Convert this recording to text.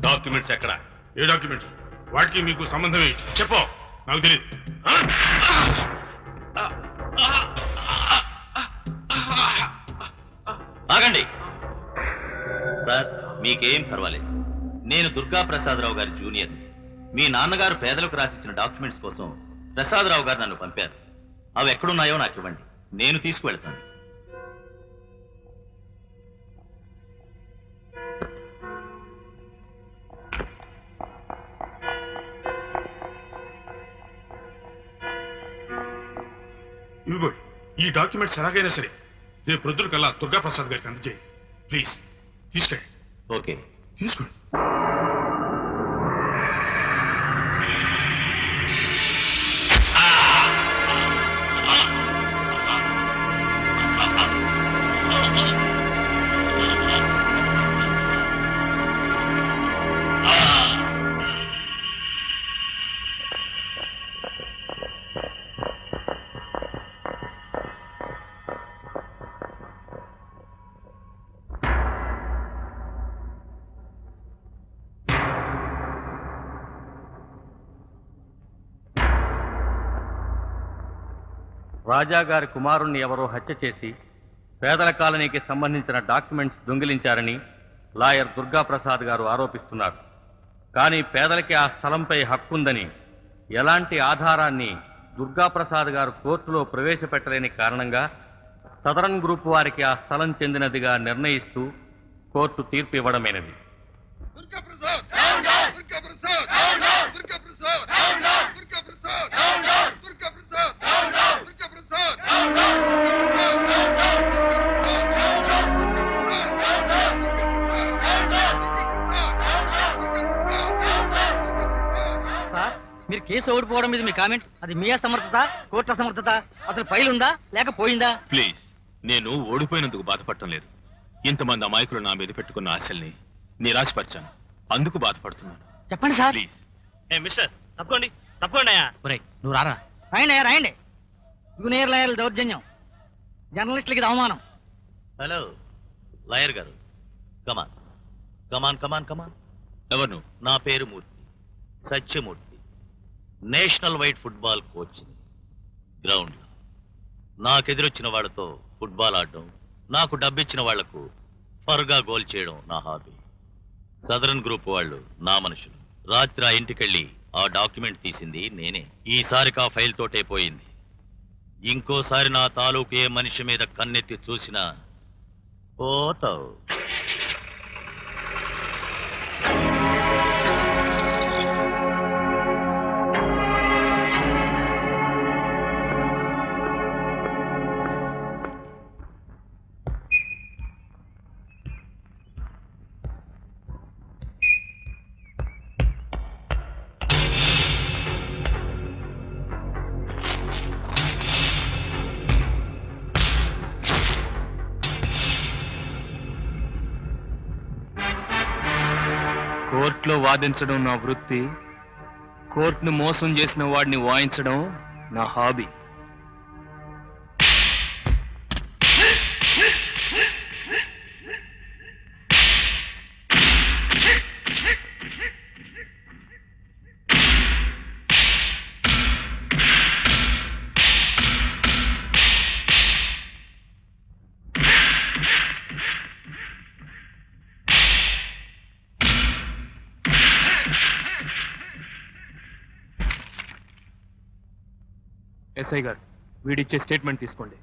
Documents ఎక్కడ? ఏ documents? వాటికి మీకు సంబంధం ఏంటి? చెప్పు, నాకు తెలియదు. ఆగండి సార్, మీకేం పర్వాలేదు. నేను దుర్గా ప్రసాదరావు గారి జూనియర్. మీ నాన్నగారు పేదలకు రాసిచ్చిన డాక్యుమెంట్స్ కోసం ప్రసాదరావు గారు నన్ను పంపారు. అవి ఎక్కడున్నాయో నాకు ఇవ్వండి, నేను తీసుకువెళ్తాను. ఇదిగో ఈ డాక్యుమెంట్స్ ఎలాగైనా సరే రేపు ప్రొద్దున కల్లా దుర్గా ప్రసాద్ గారికి అందజేయండి ప్లీజ్. తీసుకెళ్ళండి. ఓకే, తీసుకోండి. రాజాగారి కుమారుణ్ణి ఎవరో హత్య చేసి పేదల కాలనీకి సంబంధించిన డాక్యుమెంట్స్ దొంగిలించారని లాయర్ దుర్గాప్రసాద్ గారు ఆరోపిస్తున్నారు. కానీ పేదలకి ఆ స్థలంపై హక్కుందని ఎలాంటి ఆధారాన్ని దుర్గాప్రసాద్ గారు కోర్టులో ప్రవేశపెట్టలేని కారణంగా సదరన్ గ్రూప్ వారికి ఆ స్థలం చెందినదిగా నిర్ణయిస్తూ కోర్టు తీర్పు ఇవ్వడమైనది. మీరు కేసు ఓడిపోవడం మీద మీ కామెంట్, అది మీ అసమర్థత, కోర్టు అసమర్థత? అసలు ఫైల్ ఉందా లేకపోయిందా? ప్లీజ్, నేను ఓడిపోయినందుకు బాధపడటం లేదు. ఇంతమంది అమాయకులు నా మీద పెట్టుకున్న ఆశల్ని నిరాశపరిచాను, అందుకు బాధపడుతున్నాను. చెప్పండి సార్. ప్లీజ్. మిస్టర్ తప్పకోండి, తప్పకోండి అయ్యా. నువ్వు రారా. రాయండి అయ్యా, రాయండి. జూనియర్ లాయర్ల దౌర్జన్యం, జర్నలిస్టులకి ఇది అవమానం. హలో లాయర్ గారు, కమాన్ కమాన్ కమాన్ కమాన్. ఎవరు నువ్వు? నా పేరు Murthy, Satyamurthy. National wide football coach. Ground లో నాకెదురొచ్చిన వాళ్లతో ఫుట్బాల్ ఆడడం, నాకు డబ్బిచ్చిన వాళ్లకు ఫర్గా గోల్ చేయడం నా హాబీ. సదరన్ గ్రూప్ వాళ్ళు నా మనుషులు. రాత్రి ఆ ఇంటికెళ్ళి ఆ డాక్యుమెంట్ తీసింది నేనే. ఈసారికి ఆ ఫైల్ తోటే పోయింది. ఇంకోసారి నా తాలూకు ఏ మనిషి మీద కన్నెత్తి చూసినా పోతావు. కోర్టులో వాదించడం నా వృత్తి, కోర్టును మోసం చేసిన వాడిని వాయించడం నా హాబీ. ఎస్ఐ గారు, వీడిచ్చే స్టేట్మెంట్ తీసుకోండి.